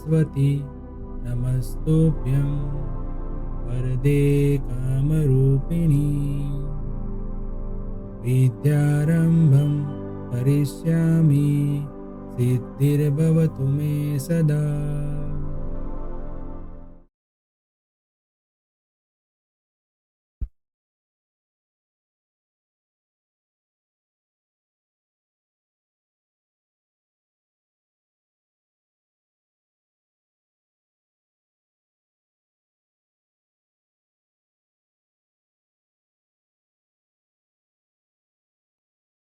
सरस्वती नमस्तुभ्यं वरदे कामरूपिणी विद्यारम्भं करिष्यामि सिद्धिर्भवतु मे सदा।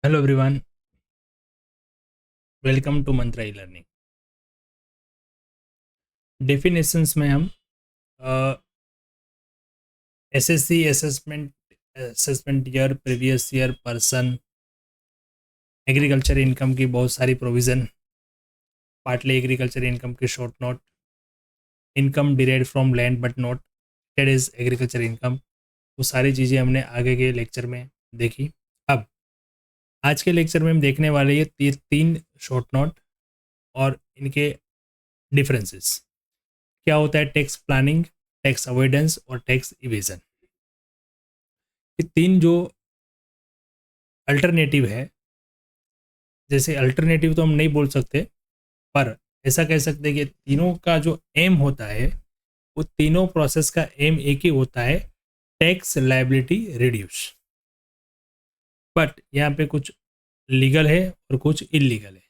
Hello everyone, welcome to Mantra e learning. Definitions में हम SSC assessment year, previous year, person, agriculture income की बहुत सारी प्रोविज़न, पार्टली एग्रीकल्चर इनकम की short note, income derived from land but not traded as agriculture income, वो सारी चीज़ें हमने आगे के लेक्चर में देखी। अब आज के लेक्चर में हम देखने वाले ये तीन शॉर्ट नोट और इनके डिफरेंसेस। क्या होता है टैक्स प्लानिंग, टैक्स अवॉइडेंस और टैक्स इवेजन। ये तीन जो अल्टरनेटिव है, जैसे अल्टरनेटिव तो हम नहीं बोल सकते, पर ऐसा कह सकते हैं कि तीनों का जो एम होता है वो तीनों प्रोसेस का एम एक ही होता है, टैक्स लायबिलिटी रिड्यूस। बट यहाँ पे कुछ लीगल है और कुछ इलीगल है।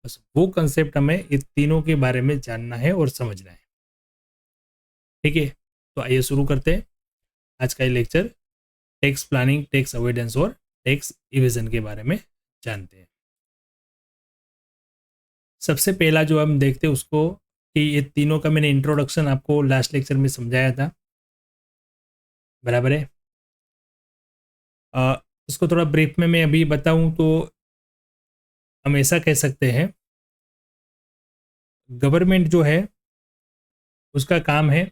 बस वो कंसेप्ट हमें इन तीनों के बारे में जानना है और समझना है। ठीक है, तो आइए शुरू करते हैं आज का ये lecture. Tax planning, tax avoidance और टैक्स इवेजन के बारे में जानते हैं। सबसे पहला जो हम देखते हैं उसको कि ये तीनों का मैंने इंट्रोडक्शन आपको लास्ट लेक्चर में समझाया था, बराबर है। इसको थोड़ा ब्रीफ में मैं अभी बताऊं तो हम ऐसा कह सकते हैं, गवर्नमेंट जो है उसका काम है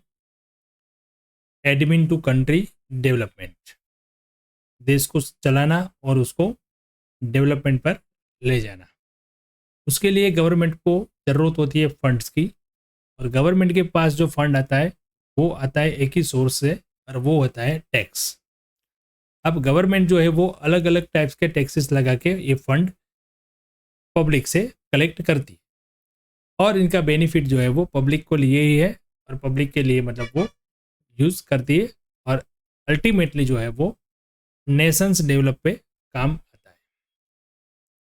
एडमिन टू कंट्री डेवलपमेंट, देश को चलाना और उसको डेवलपमेंट पर ले जाना। उसके लिए गवर्नमेंट को ज़रूरत होती है फंड्स की, और गवर्नमेंट के पास जो फंड आता है वो आता है एक ही सोर्स से, और वो होता है टैक्स। अब गवर्नमेंट जो है वो अलग अलग टाइप्स के टैक्सेस लगा के ये फंड पब्लिक से कलेक्ट करती है, और इनका बेनिफिट जो है वो पब्लिक को लिए ही है, और पब्लिक के लिए मतलब वो यूज़ करती है, और अल्टीमेटली जो है वो नेशंस डेवलप पे काम आता है।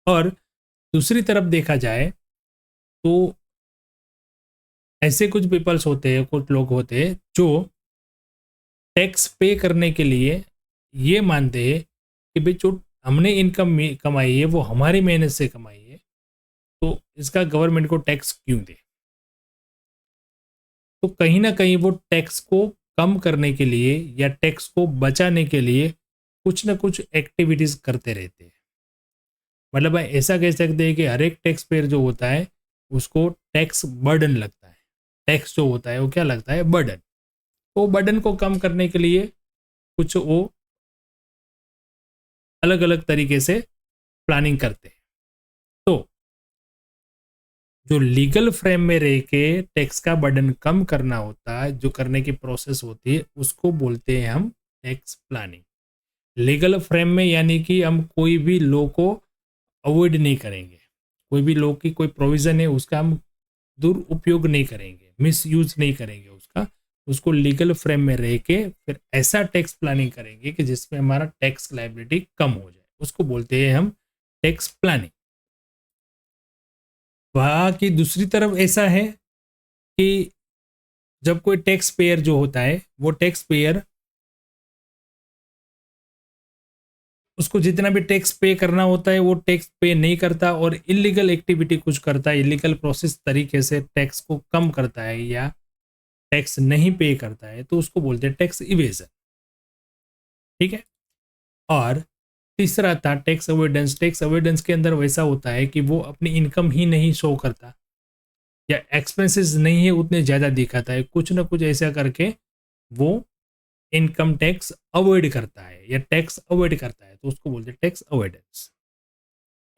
और दूसरी तरफ देखा जाए तो ऐसे कुछ पीपल्स होते हैं, कुछ लोग होते हैं जो टैक्स पे करने के लिए ये मानते हैं कि भाई जो हमने इनकम कमाई है वो हमारी मेहनत से कमाई है, तो इसका गवर्नमेंट को टैक्स क्यों दे। तो कहीं ना कहीं वो टैक्स को कम करने के लिए या टैक्स को बचाने के लिए कुछ ना कुछ एक्टिविटीज करते रहते हैं। मतलब ऐसा कह सकते हैं कि हर एक टैक्स पेयर जो होता है उसको टैक्स बर्डन लगता है। टैक्स जो होता है वो क्या लगता है, बर्डन। तो बर्डन को कम करने के लिए कुछ वो अलग अलग तरीके से प्लानिंग करते हैं। तो जो लीगल फ्रेम में रह के टैक्स का बर्डन कम करना होता है, जो करने की प्रोसेस होती है, उसको बोलते हैं हम टैक्स प्लानिंग। लीगल फ्रेम में यानी कि हम कोई भी लॉ को अवॉइड नहीं करेंगे, कोई भी लॉ की कोई प्रोविजन है उसका हम दुरुपयोग नहीं करेंगे, मिस यूज नहीं करेंगे उसका। उसको लीगल फ्रेम में रह के फिर ऐसा टैक्स प्लानिंग करेंगे कि जिसमें हमारा टैक्स लायबिलिटी कम हो जाए, उसको बोलते हैं हम टैक्स प्लानिंग। वहाँ की दूसरी तरफ ऐसा है कि जब कोई टैक्स पेयर जो होता है वो टैक्स पेयर उसको जितना भी टैक्स पे करना होता है वो टैक्स पे नहीं करता, और इलीगल एक्टिविटी कुछ करता है, इलीगल प्रोसेस तरीके से टैक्स को कम करता है या टैक्स नहीं पे करता है, तो उसको बोलते हैं टैक्स इवेजन। ठीक है। और तीसरा था टैक्स अवॉइडेंस। टैक्स अवॉइडेंस के अंदर वैसा होता है कि वो अपनी इनकम ही नहीं शो करता या एक्सपेंसेस नहीं है उतने ज़्यादा दिखाता है, कुछ ना कुछ ऐसा करके वो इनकम टैक्स अवॉइड करता है या टैक्स अवॉइड करता है, तो उसको बोलते हैं टैक्स अवॉइडेंस।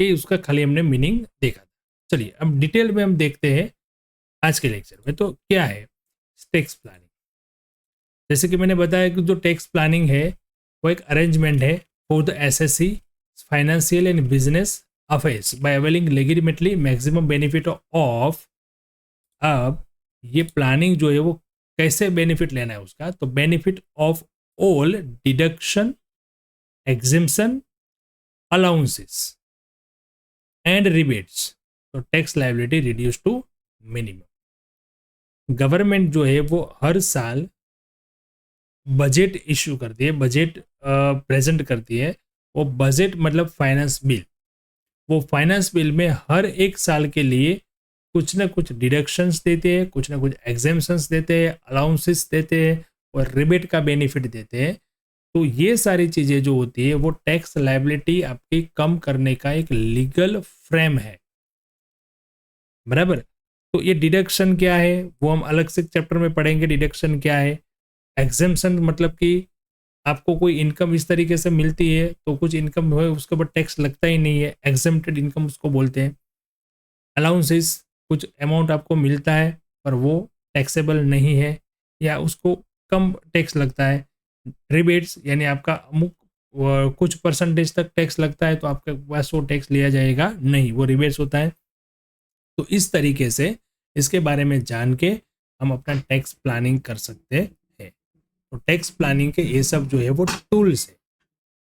ये उसका खाली हमने मीनिंग देखा था। चलिए अब डिटेल में हम देखते हैं आज के लेक्चर में। तो क्या है टैक्स प्लानिंग? जैसे कि मैंने बताया कि जो टैक्स प्लानिंग है वो एक अरेंजमेंट है for the SSC financial and business affairs by availing legitimately maximum benefit of. अब ये प्लानिंग जो है वो कैसे बेनिफिट लेना है उसका, तो benefit of all deduction, exemption, allowances and rebates, तो tax liability reduce to minimum. Government जो है वो हर साल बजट इश्यू करती है, बजट प्रेजेंट करती है। वो बजट मतलब फाइनेंस बिल, वो फाइनेंस बिल में हर एक साल के लिए कुछ ना कुछ डिडक्शंस देते हैं, कुछ ना कुछ एग्जेम्पशंस देते हैं, अलाउंसेस देते हैं और रिबेट का बेनिफिट देते हैं। तो ये सारी चीज़ें जो होती है वो टैक्स लायबिलिटी आपकी कम करने का एक लीगल फ्रेम है, बराबर। तो ये डिडक्शन क्या है वो हम अलग से चैप्टर में पढ़ेंगे, डिडक्शन क्या है। एग्जेम्पशन मतलब कि आपको कोई इनकम इस तरीके से मिलती है तो कुछ इनकम है उसके ऊपर टैक्स लगता ही नहीं है, एग्जेम्प्टेड इनकम उसको बोलते हैं। अलाउंसेस, कुछ अमाउंट आपको मिलता है पर वो टैक्सेबल नहीं है या उसको कम टैक्स लगता है। रिबेट्स यानी आपका अमुक कुछ परसेंटेज तक टैक्स लगता है तो आपके पास वो टैक्स लिया जाएगा नहीं, वो रिबेट्स होता है। तो इस तरीके से इसके बारे में जान के हम अपना टैक्स प्लानिंग कर सकते हैं। तो टैक्स प्लानिंग के ये सब जो है वो टूल्स है,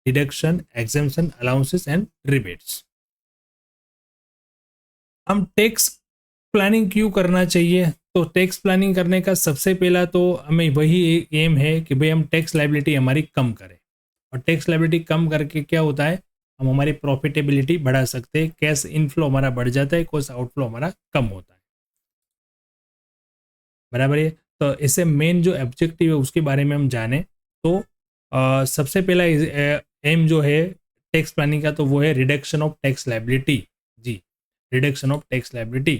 deduction, exemption, allowances and rebates. हम टैक्स प्लानिंग क्यों करना चाहिए? तो टैक्स प्लानिंग करने का सबसे पहला तो हमें वही एम है कि भाई हम टैक्स लायबिलिटी हमारी कम करें, और टैक्स लायबिलिटी कम करके क्या होता है, हम हमारी प्रॉफिटेबिलिटी बढ़ा सकते हैं, कैश इनफ्लो हमारा बढ़ जाता है, कैश आउटफ्लो हमारा कम होता है, बराबर है। तो इससे मेन जो ऑब्जेक्टिव है उसके बारे में हम जाने तो सबसे पहला एम जो है टैक्स प्लानिंग का तो वो है रिडक्शन ऑफ टैक्स लायबिलिटी। जी, reduction of tax liability,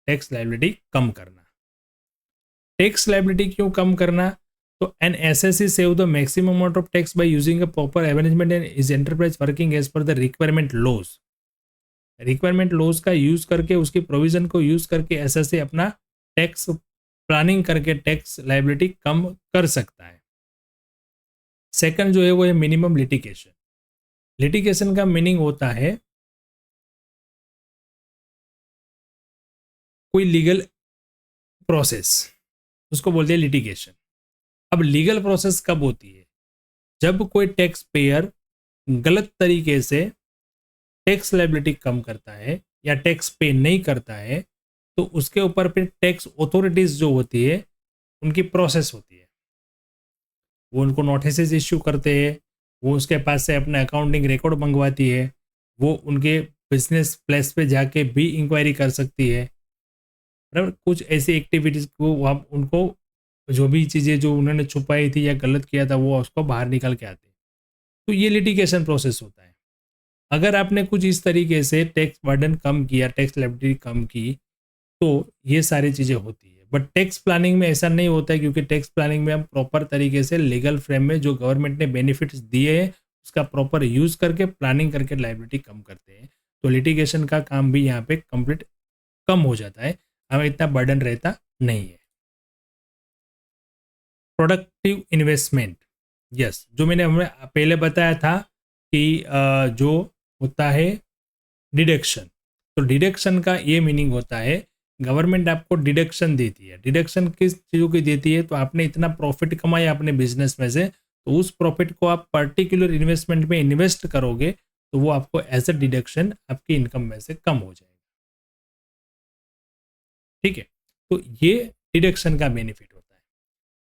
tax liability कम करना। टैक्स लायबिलिटी क्यों कम करना? तो an assessee save the maximum amount of tax by using a proper arrangement and is enterprise working as per the requirement laws. Requirement laws का use करके, उसकी provision को यूज करके एसएससी अपना टैक्स प्लानिंग करके टैक्स लायबिलिटी कम कर सकता है। सेकंड जो है वो है मिनिमम लिटिगेशन। लिटिगेशन का मीनिंग होता है कोई लीगल प्रोसेस, उसको बोलते हैं लिटिगेशन। अब लीगल प्रोसेस कब होती है? जब कोई टैक्स पेयर गलत तरीके से टैक्स लायबिलिटी कम करता है या टैक्स पे नहीं करता है तो उसके ऊपर फिर टैक्स अथॉरिटीज जो होती है उनकी प्रोसेस होती है, वो उनको नोटिस इश्यू करते हैं, वो उसके पास से अपना अकाउंटिंग रिकॉर्ड मंगवाती है, वो उनके बिजनेस प्लेस पे जाके भी इंक्वायरी कर सकती है, बराबर। कुछ ऐसी एक्टिविटीज को आप उनको जो भी चीज़ें जो उन्होंने छुपाई थी या गलत किया था वो उसको बाहर निकल के आते हैं। तो ये लिटिगेशन प्रोसेस होता है। अगर आपने कुछ इस तरीके से टैक्स बर्डन कम किया, टैक्स लायबिलिटी कम की, तो ये सारी चीज़ें होती है। बट टैक्स प्लानिंग में ऐसा नहीं होता है, क्योंकि टैक्स प्लानिंग में हम प्रॉपर तरीके से लीगल फ्रेम में जो गवर्नमेंट ने बेनिफिट्स दिए हैं उसका प्रॉपर यूज करके प्लानिंग करके लायबिलिटी कम करते हैं। तो लिटिगेशन का काम भी यहाँ पे कंप्लीट कम हो जाता है, हमें इतना बर्डन रहता नहीं है। प्रोडक्टिव इन्वेस्टमेंट, यस, जो मैंने हमें पहले बताया था कि जो होता है डिडक्शन, तो डिडक्शन का ये मीनिंग होता है गवर्नमेंट आपको डिडक्शन देती है। डिडक्शन किस चीज़ों की देती है? तो आपने इतना प्रॉफिट कमाया अपने बिजनेस में से, तो उस प्रॉफिट को आप पर्टिकुलर इन्वेस्टमेंट में इन्वेस्ट करोगे तो वो आपको एज अ डिडक्शन आपकी इनकम में से कम हो जाएगा, ठीक है। तो ये डिडक्शन का बेनिफिट होता है।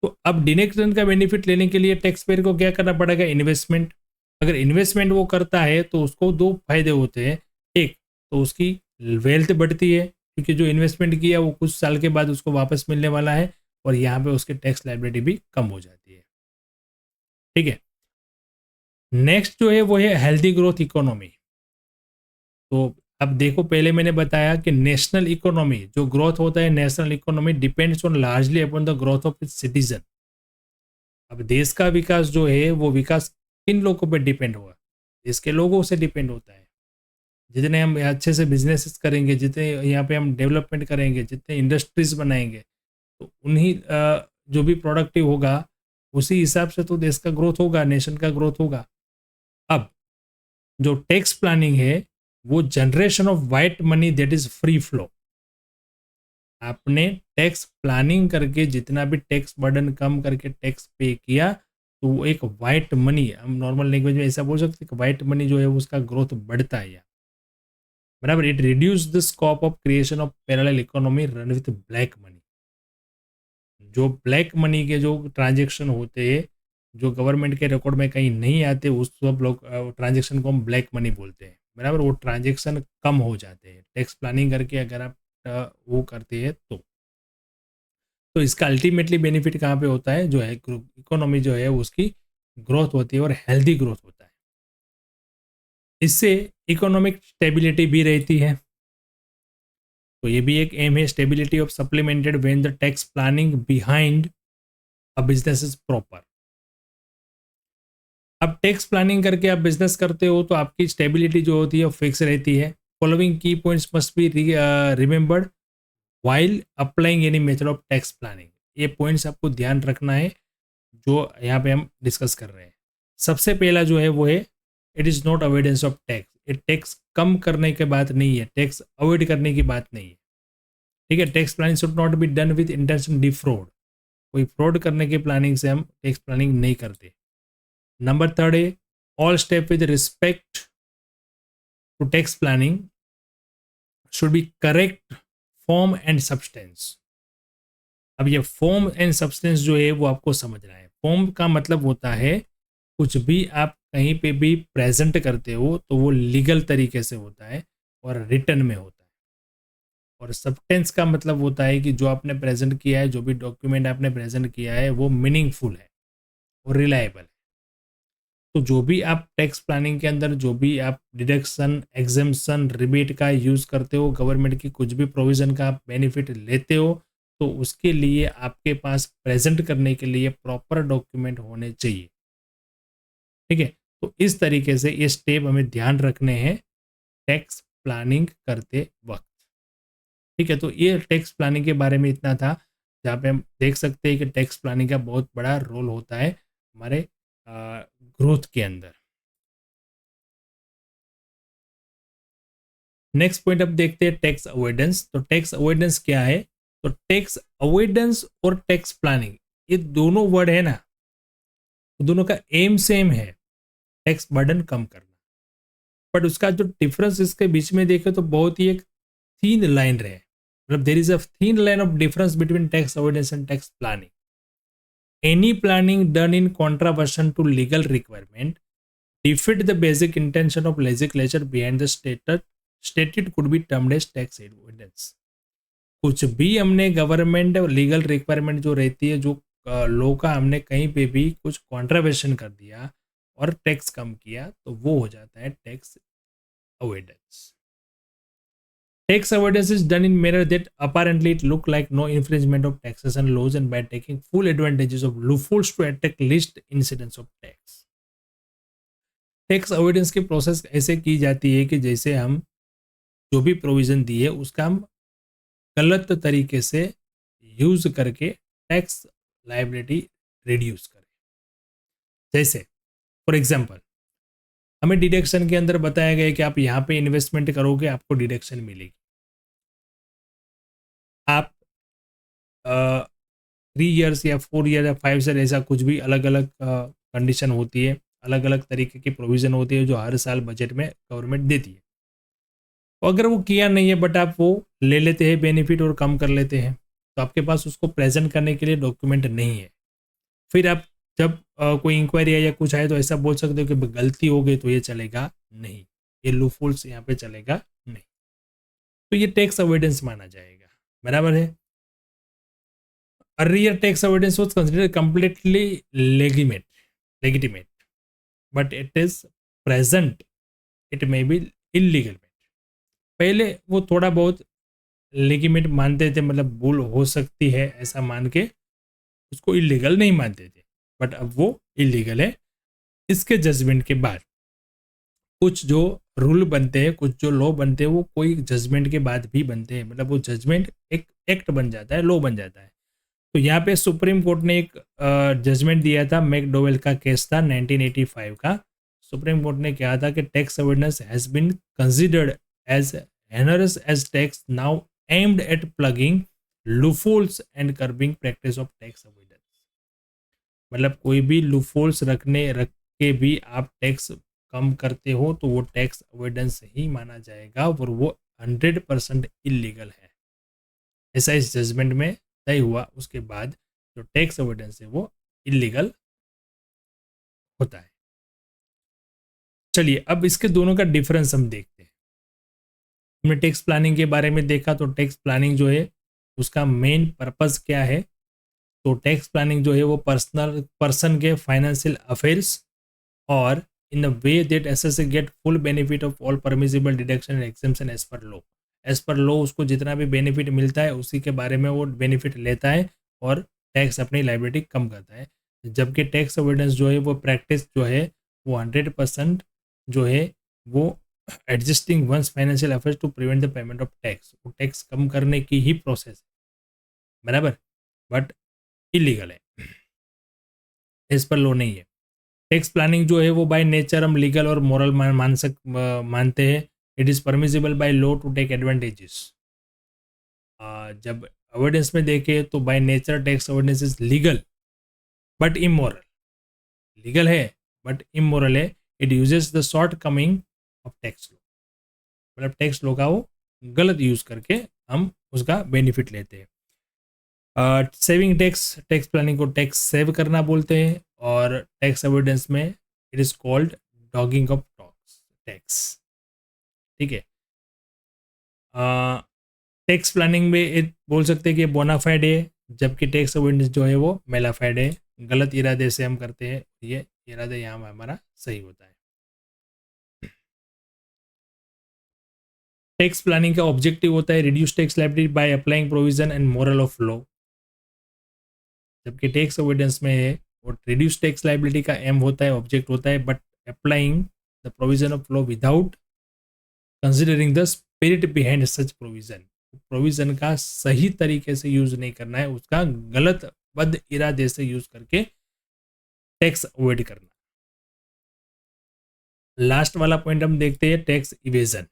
तो अब डिडक्शन का बेनिफिट लेने के लिए टैक्स पेयर को क्या करना पड़ेगा? इन्वेस्टमेंट। अगर इन्वेस्टमेंट वो करता है तो उसको दो फायदे होते हैं। एक तो उसकी वेल्थ बढ़ती है, क्योंकि जो इन्वेस्टमेंट किया वो कुछ साल के बाद उसको वापस मिलने वाला है, और यहाँ पे उसकी टैक्स लायबिलिटी भी कम हो जाती है, ठीक है। नेक्स्ट जो है वो है हेल्दी ग्रोथ इकोनॉमी। तो अब देखो, पहले मैंने बताया कि नेशनल इकोनॉमी जो ग्रोथ होता है, national economy depends on largely upon the growth of its citizen. अब देश का विकास जो है वो विकास किन लोगों पर डिपेंड होगा? देश के लोगों से डिपेंड होता है। जितने हम अच्छे से बिजनेस करेंगे, जितने यहाँ पे हम डेवलपमेंट करेंगे, जितने इंडस्ट्रीज बनाएंगे, तो उन्हीं जो भी प्रोडक्टिव होगा उसी हिसाब से तो देश का ग्रोथ होगा, नेशन का ग्रोथ होगा। अब जो टैक्स प्लानिंग है वो generation of white money that is free flow. आपने टैक्स प्लानिंग करके जितना भी टैक्स बर्डन कम करके टैक्स पे किया, तो वो एक वाइट मनी, हम नॉर्मल लैंग्वेज में ऐसा बोल सकते हैं कि वाइट मनी जो है उसका ग्रोथ बढ़ता है, बराबर। It reduce the scope of creation of parallel economy run with black money. जो ब्लैक मनी के जो ट्रांजेक्शन होते हैं, जो गवर्नमेंट के रिकॉर्ड में कहीं नहीं आते, उस सब लोग ट्रांजेक्शन को हम ब्लैक मनी बोलते हैं, बराबर। वो ट्रांजेक्शन कम हो जाते हैं टैक्स प्लानिंग करके, अगर आप वो करते हैं तो इसका अल्टीमेटली बेनिफिट कहाँ पे होता है, जो है इकोनॉमी जो है उसकी ग्रोथ होती है और हेल्दी ग्रोथ होता है। इससे इकोनॉमिक स्टेबिलिटी भी रहती है, तो ये भी एक एम है, stability of supplemented when the tax planning behind a business is proper. अब टैक्स प्लानिंग करके आप बिजनेस करते हो तो आपकी स्टेबिलिटी जो होती है वो फिक्स रहती है। फॉलोइंग की points must be remembered while applying any method of tax planning. ये पॉइंट्स आपको ध्यान रखना है जो यहाँ पे हम डिस्कस कर रहे हैं। सबसे पहला जो है वो है, it is not avoidance of tax. ये टैक्स कम करने की बात नहीं है, टैक्स अवॉइड करने की बात नहीं है, ठीक है। Tax planning should not be done with intention defraud. कोई फ्रॉड करने की प्लानिंग से हम टैक्स प्लानिंग नहीं करते। नंबर थर्ड है, all step with respect to tax planning should be correct form and substance. अब ये फॉर्म एंड सब्सटेंस जो है वो आपको समझना है। फॉर्म का मतलब होता है कुछ भी आप कहीं पे भी प्रेजेंट करते हो तो वो लीगल तरीके से होता है और रिटर्न में होता है। और सब्सटेंस का मतलब होता है कि जो आपने प्रेजेंट किया है, जो भी डॉक्यूमेंट आपने प्रेजेंट किया है वो मीनिंगफुल है और रिलायबल है। तो जो भी आप टैक्स प्लानिंग के अंदर जो भी आप डिडक्शन, एग्जेम्पशन, रिबेट का यूज़ करते हो, गवर्नमेंट की कुछ भी प्रोविज़न का आप बेनिफिट लेते हो, तो उसके लिए आपके पास प्रेजेंट करने के लिए प्रॉपर डॉक्यूमेंट होने चाहिए, ठीक है। तो इस तरीके से ये स्टेप हमें ध्यान रखने हैं टैक्स प्लानिंग करते वक्त, ठीक है। तो ये टैक्स प्लानिंग के बारे में इतना था, जहाँ पे हम देख सकते हैं कि टैक्स प्लानिंग का बहुत बड़ा रोल होता है हमारे ग्रोथ के अंदर। नेक्स्ट पॉइंट अब देखते हैं टैक्स अवॉइडेंस। तो टैक्स अवॉइडेंस क्या है? तो टैक्स अवॉइडेंस और टैक्स प्लानिंग, ये दोनों वर्ड है ना, तो दोनों का एम सेम है, टैक्स बर्डन कम करना। बट उसका जो डिफरेंस इसके बीच में देखे तो बहुत ही एक थीन लाइन रहे, मतलब there is a thin line of difference between tax avoidance and tax planning. Any planning done in contravention to legal requirement defeat the basic intention of legislature behind the stated could be termed as tax avoidance। कुछ भी हमने government legal requirement जो रहती है, जो law का हमने कहीं पे भी कुछ कॉन्ट्रावेशन कर दिया और टैक्स कम किया, तो वो हो जाता है tax avoidance. Tax avoidance is done in manner that apparently it look like no infringement of taxation laws and by taking full advantages of loopholes to attack least incidence of tax। Tax avoidance की process ऐसे की जाती है कि जैसे हम जो भी प्रोविजन दिए उसका हम गलत तरीके से यूज करके टैक्स लायबिलिटी रिड्यूस करें। जैसे फॉर एग्जांपल, हमें डिडक्शन के अंदर बताया गया कि आप यहाँ पे इन्वेस्टमेंट करोगे आपको डिडक्शन मिलेगी। आप 3 ईयर्स या 4 ईयर या 5 ईयर, ऐसा कुछ भी अलग अलग कंडीशन होती है, अलग अलग तरीके की प्रोविजन होती है जो हर साल बजट में गवर्नमेंट देती है। तो अगर वो किया नहीं है बट आप वो ले लेते हैं बेनिफिट और कम कर लेते हैं, तो आपके पास उसको प्रेजेंट करने के लिए डॉक्यूमेंट नहीं है। फिर आप जब कोई इंक्वायरी है या कुछ आए तो ऐसा बोल सकते हो कि गलती हो गई तो ये चलेगा नहीं, ये लूपहोल्स यहाँ पे चलेगा नहीं, तो ये टैक्स अवॉइडेंस माना जाएगा, बराबर है। Earlier tax avoidance was considered completely लेगिटिमेट but it is present it may be illegal. पहले वो थोड़ा बहुत लेगिमेट मानते थे, मतलब भूल हो सकती है ऐसा मान के उसको इलीगल नहीं मानते थे, बट अब वो इलीगल है इसके जजमेंट के बाद। कुछ जो रूल बनते हैं, कुछ जो लॉ बनते हैं, वो कोई जजमेंट के बाद भी बनते हैं, मतलब वो जजमेंट एक एक्ट बन जाता है, लॉ बन जाता है। तो यहाँ पे सुप्रीम कोर्ट ने एक जजमेंट दिया था, मैकडोवेल का केस था 1985 का। सुप्रीम कोर्ट ने कहा था कि tax awareness has been considered as heinous as tax now aimed at plugging loopholes and curbing practice of tax awareness. मतलब कोई भी लूफोल्स रख के भी आप टैक्स कम करते हो तो वो टैक्स अवॉइडेंस ही माना जाएगा और वो 100% इलीगल है। ऐसा इस जजमेंट में तय हुआ। उसके बाद जो टैक्स अवॉइडेंस है वो इलीगल होता है। चलिए अब इसके दोनों का डिफरेंस हम देखते हैं। हमने टैक्स प्लानिंग के बारे में देखा, तो टैक्स प्लानिंग जो है उसका मेन पर्पस क्या है। तो टैक्स प्लानिंग जो है वो पर्सन के फाइनेंशियल अफेयर्स और in a way that assessee get full benefit of all permissible deduction and exemption as per law. As per law उसको जितना भी बेनिफिट मिलता है उसी के बारे में वो बेनिफिट लेता है और टैक्स अपनी लाइबिलिटी कम करता है। जबकि टैक्स अवॉइडेंस जो है वो प्रैक्टिस जो है वो 100% जो है वो adjusting once financial affairs to prevent the payment of tax. वो टैक्स कम करने की ही प्रोसेस है, बराबर, बट इलीगल है, एज पर लॉ नहीं है। टैक्स प्लानिंग जो है वो बाय नेचर हम लीगल और मॉरल मानते हैं। It is permissible by law to take advantages. जब अवॉइडेंस में देखें तो by nature tax avoidance is legal but immoral. Legal है बट इमोरल है। It uses the short coming of tax law, मतलब टैक्स लॉ का वो गलत यूज करके हम उसका बेनिफिट लेते हैं। सेविंग टैक्स, टैक्स प्लानिंग को टैक्स सेव करना बोलते हैं और टैक्स अवॉइडेंस में it is called डॉगिंग of tax. ठीक है। टैक्स प्लानिंग में एक बोल सकते हैं कि बोनाफाइड है, जबकि टैक्स अवॉइडेंस जो है वो मेलाफाइड है। गलत इरादे से हम करते हैं, ये इरादा यहाँ हमारा सही होता है। टैक्स प्लानिंग का ऑब्जेक्टिव होता है reduce tax liability by applying provision and moral of law, जबकि टैक्स अवॉइडेंस में है वो रिड्यूस टैक्स लायबिलिटी का एम होता है, ऑब्जेक्ट होता है, but applying the provision of law without considering the spirit behind such provision. Provision का सही तरीके से यूज नहीं करना है, उसका गलत बद इरादे से यूज करके टैक्स अवॉइड करना। लास्ट वाला पॉइंट हम देखते हैं, tax evasion.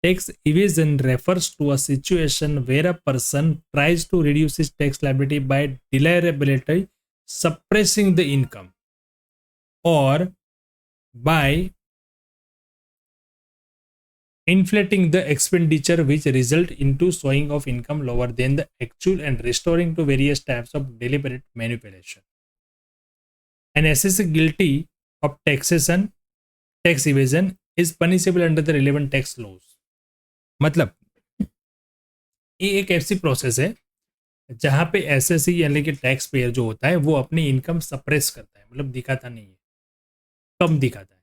Tax evasion refers to a situation where a person tries to reduce his tax liability by deliberately suppressing the income or by inflating the expenditure which result into showing of income lower than the actual and restoring to various types of deliberate manipulation. An assessee guilty of tax evasion is punishable under the relevant tax laws. मतलब ये एक ऐसी process है जहां पे SSC यानी कि tax payer जो होता है वो अपनी इनकम सप्रेस करता है, मतलब दिखाता नहीं है, कम दिखाता है।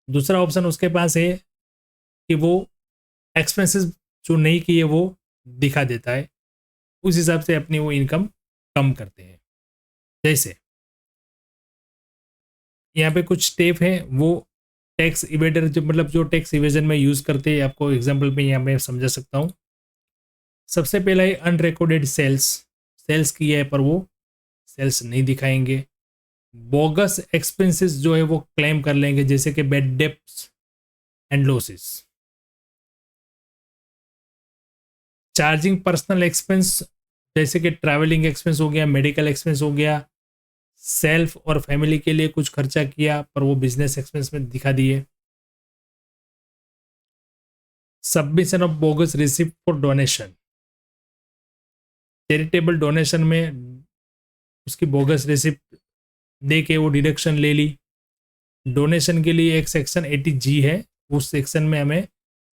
दूसरा ऑप्शन उसके पास है कि वो एक्सपेंसेस जो नहीं किए वो दिखा देता है, उस हिसाब से अपनी वो इनकम कम करते हैं। जैसे यहाँ पे कुछ स्टेप है वो टैक्स इवेडर जो मतलब जो टैक्स इवेजन में यूज करते हैं, आपको एग्जाम्पल में यहाँ मैं समझा सकता हूँ। सबसे पहला है अनरिकॉर्डेड सेल्स, सेल्स किया है पर वो सेल्स नहीं दिखाएंगे। बोगस एक्सपेंसेस जो है वो क्लेम कर लेंगे, जैसे कि bad debts and losses. Charging personal expense, जैसे कि ट्रैवलिंग एक्सपेंस हो गया, मेडिकल एक्सपेंस हो गया, सेल्फ और फैमिली के लिए कुछ खर्चा किया पर वो बिजनेस एक्सपेंस में दिखा दिए। Submission of bogus receipt for donation, charitable donation में उसकी बोगस रिसिप्ट दे के वो डिडक्शन ले ली। डोनेशन के लिए एक सेक्शन 80G है, उस सेक्शन में हमें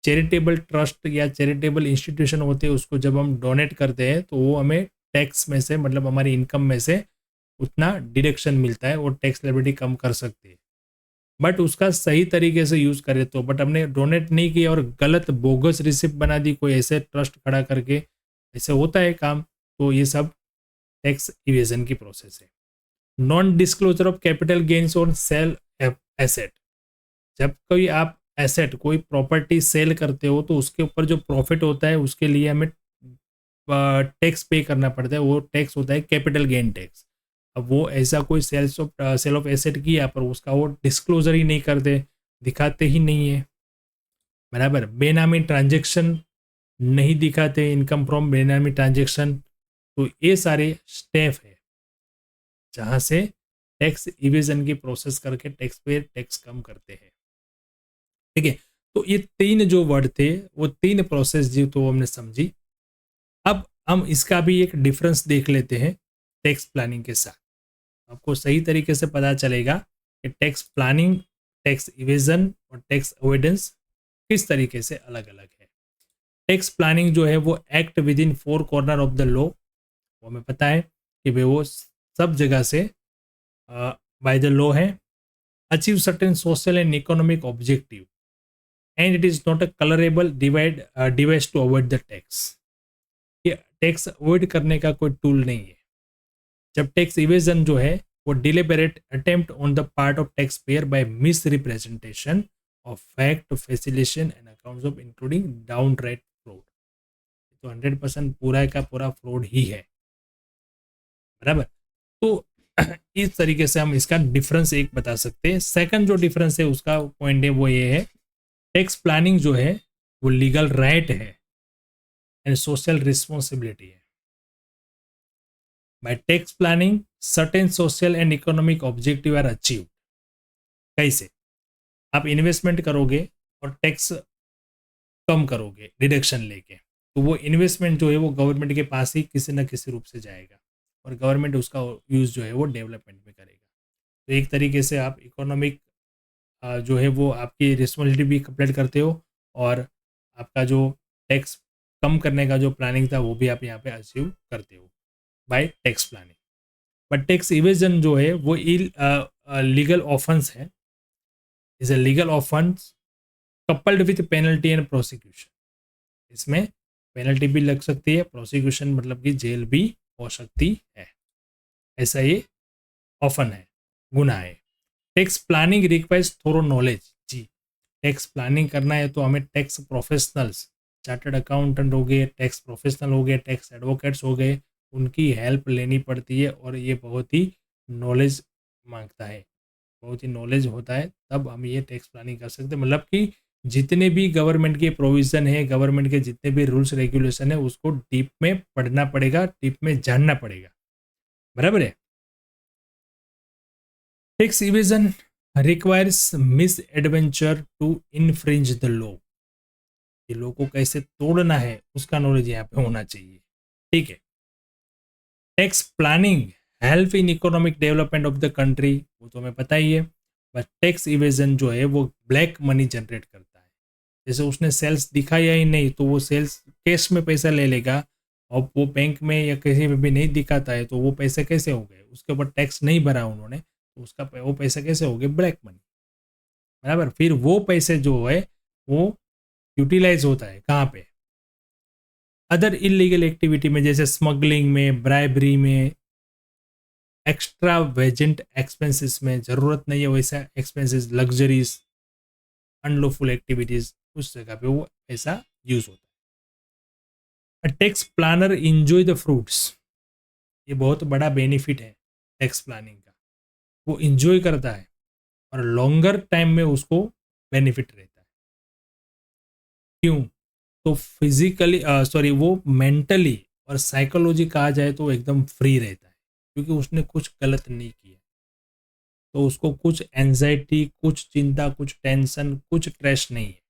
चैरिटेबल ट्रस्ट या चैरिटेबल इंस्टीट्यूशन होते हैं उसको जब हम डोनेट करते हैं तो वो हमें टैक्स में से मतलब हमारी इनकम में से उतना डिडक्शन मिलता है, वो टैक्स लायबिलिटी कम कर सकते हैं। बट उसका सही तरीके से यूज़ करें तो, बट हमने डोनेट नहीं किया और गलत बोगस रिसिप्ट बना दी कोई ऐसे ट्रस्ट खड़ा करके, ऐसे होता है काम, तो ये सब टैक्स इवेजन की प्रोसेस है। Non disclosure of capital gains on sale asset, जब कोई आप एसेट कोई प्रॉपर्टी सेल करते हो तो उसके ऊपर जो प्रॉफिट होता है उसके लिए हमें टैक्स पे करना पड़ता है, वो टैक्स होता है कैपिटल गेन टैक्स। अब वो ऐसा कोई सेल ऑफ एसेट किया पर उसका वो डिस्क्लोजर ही नहीं करते, दिखाते ही नहीं है, बराबर। बेनामी ट्रांजेक्शन नहीं दिखाते, इनकम फ्रॉम बेनामी ट्रांजेक्शन। तो ये सारे स्टेप है जहाँ से टैक्स इवेजन की प्रोसेस करके टैक्स पे टैक्स कम करते हैं, ठीक है। तो ये तीन जो वर्ड थे वो तीन प्रोसेस जी तो हमने समझी। अब हम इसका भी एक डिफरेंस देख लेते हैं टैक्स प्लानिंग के साथ, आपको सही तरीके से पता चलेगा कि टैक्स प्लानिंग, टैक्स इवेजन और टैक्स अवॉइडेंस किस तरीके से अलग अलग है। टैक्स प्लानिंग जो है वो act with in four corner of the law, वो हमें पता है कि भाई वो सब जगह से बाय द लॉ है, achieve certain social and economic objective and it is not a colourable device to avoid the tax. ये टैक्स अवॉइड करने का कोई टूल नहीं है। जब टैक्स इवेजन जो है वो deliberate attempt on the part of tax payer bye miss representation of fact, facilitation and accounts of including down right fraud. तो 100% पूरा का पूरा फ्रॉड ही है, बराबर। तो इस तरीके से हम इसका डिफरेंस एक बता सकते हैं। सेकंड जो डिफरेंस है उसका पॉइंट है वो ये है, टैक्स प्लानिंग जो है वो लीगल राइट है एंड सोशल रिस्पॉन्सिबिलिटी है। By tax planning certain social and economic objective are achieve. कैसे? आप इन्वेस्टमेंट करोगे और टैक्स कम करोगे डिडक्शन लेके, तो वो इन्वेस्टमेंट जो है वो गवर्नमेंट के पास ही किसी न किसी रूप से जाएगा और गवर्नमेंट उसका यूज जो है वो डेवलपमेंट में करेगा। तो एक तरीके से आप इकोनॉमिक जो है वो आपकी रिस्पॉन्सिबिलिटी भी कंप्लीट करते हो और आपका जो टैक्स कम करने का जो प्लानिंग था वो भी आप यहाँ पे अचीव करते हो bye tax planning. But tax evasion जो है वो लीगल ऑफेंस है, is a legal offence coupled with penalty and prosecution. इसमें पेनल्टी भी लग सकती है, प्रोसिक्यूशन मतलब कि जेल भी हो सकती है, ऐसा ये ऑफन है, गुनाह है। टैक्स प्लानिंग रिक्वायर्स थोरो नॉलेज। जी, टैक्स प्लानिंग करना है तो हमें टैक्स प्रोफेशनल्स, चार्टर्ड अकाउंटेंट हो गए, टैक्स प्रोफेशनल हो गए, टैक्स एडवोकेट्स हो गए, उनकी हेल्प लेनी पड़ती है और ये बहुत ही नॉलेज मांगता है, बहुत ही नॉलेज होता है, तब हम ये टैक्स प्लानिंग कर सकते हैं। मतलब कि जितने भी गवर्नमेंट के प्रोविज़न है, गवर्नमेंट के जितने भी रूल्स रेगुलेशन है उसको डीप में पढ़ना पड़ेगा, डीप में जानना पड़ेगा, बराबर है। Tax evasion requires misadventure to infringe the law. ये लॉ को कैसे तोड़ना है उसका नॉलेज यहाँ पे होना चाहिए, ठीक है। Tax planning help in economic development of the country, वो तो हमें पता ही है। बट टैक्स इवेजन जो है वो ब्लैक मनी जनरेट करता है। जैसे उसने सेल्स दिखाया ही नहीं तो वो सेल्स कैश में पैसा ले लेगा और वो बैंक में या किसी में भी नहीं दिखाता है तो वो पैसे कैसे हो गए, उसके ऊपर टैक्स नहीं भरा उन्होंने तो उसका वो पैसे कैसे हो गए, ब्लैक मनी, बराबर। फिर वो पैसे जो है वो यूटिलाइज होता है कहाँ पे, अदर इलीगल एक्टिविटी में, जैसे स्मगलिंग में, ब्राइबरी में, एक्स्ट्रा वेजेंट एक्सपेंसेस में, जरूरत नहीं है वैसा एक्सपेंसेस, लग्जरीज, अनलॉफुल एक्टिविटीज, उस जगह पे वो ऐसा यूज होता है। Tax planner enjoy the fruits, ये बहुत बड़ा बेनिफिट है टैक्स प्लानिंग का, वो इंजॉय करता है और लॉन्गर टाइम में उसको बेनिफिट रहता है। क्यों? तो फिजिकली सॉरी वो मेंटली और साइकोलॉजी कहा जाए तो एकदम फ्री रहता है क्योंकि उसने कुछ गलत नहीं किया, तो उसको कुछ एंजाइटी, कुछ चिंता, कुछ टेंशन, कुछ स्ट्रेस नहीं है।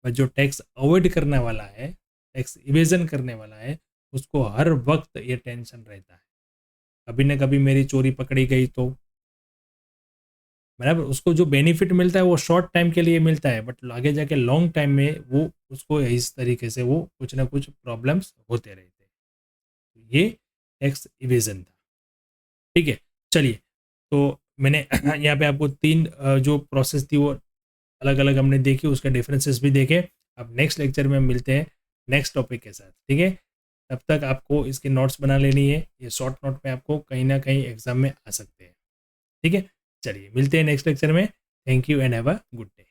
पर जो टैक्स अवॉइड करने वाला है, टैक्स इवेजन करने वाला है, उसको हर वक्त ये टेंशन रहता है, कभी ना कभी मेरी चोरी पकड़ी गई तो, बराबर। उसको जो बेनिफिट मिलता है वो शॉर्ट टाइम के लिए मिलता है बट आगे जाके लॉन्ग टाइम में वो उसको इस तरीके से वो कुछ ना कुछ प्रॉब्लम्स होते रहते हैं। ये टैक्स इवेजन था, ठीक है। चलिए, तो मैंने यहाँ पे आपको तीन जो प्रोसेस थी वो अलग अलग हमने देखी, उसके डिफरेंसेस भी देखे। अब नेक्स्ट लेक्चर में हम मिलते हैं नेक्स्ट टॉपिक के साथ, ठीक है। तब तक आपको इसके नोट्स बना लेनी है, ये शॉर्ट नोट में आपको कहीं ना कहीं एग्जाम में आ सकते हैं, ठीक है। चलिए मिलते हैं नेक्स्ट लेक्चर में। Thank you and have a good day.